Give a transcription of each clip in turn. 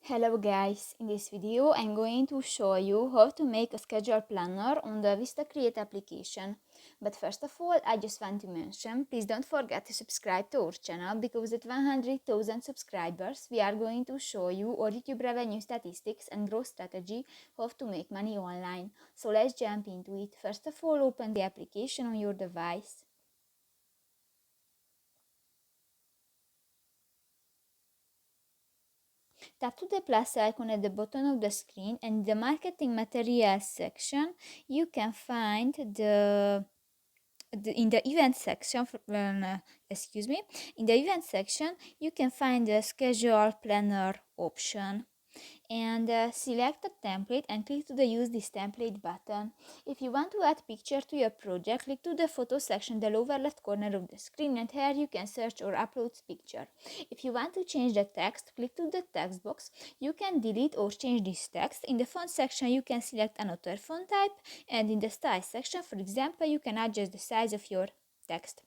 Hello guys, in this video I'm going to show you how to make a schedule planner on the VistaCreate application. But first of all, I just want to mention, please don't forget to subscribe to our channel because at 100,000 subscribers we are going to show you our YouTube revenue statistics and growth strategy how to make money online. So let's jump into it. First of all, open the application on your device. Tap to the plus icon at the bottom of the screen, and in the marketing materials section you can find in the event section in the event section you can find the schedule planner option, and select a template and click to the use this template button. If you want to add picture to your project, click to the photo section the lower left corner of the screen, and here you can search or upload picture. If you want to change the text, click to the text box. You can delete or change this text. In the font section you can select another font type, and in the style section, for example, you can adjust the size of your text.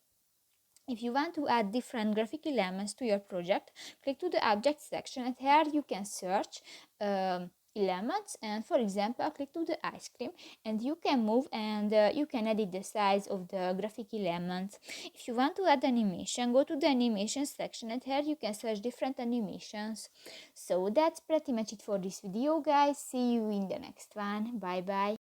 If you want to add different graphic elements to your project, click to the object section, and here you can search elements, and for example click to the ice cream, and you can move and you can edit the size of the graphic elements. If you want to add animation, go to the animation section, and here you can search different animations. So that's pretty much it for this video guys. See you in the next one. Bye bye.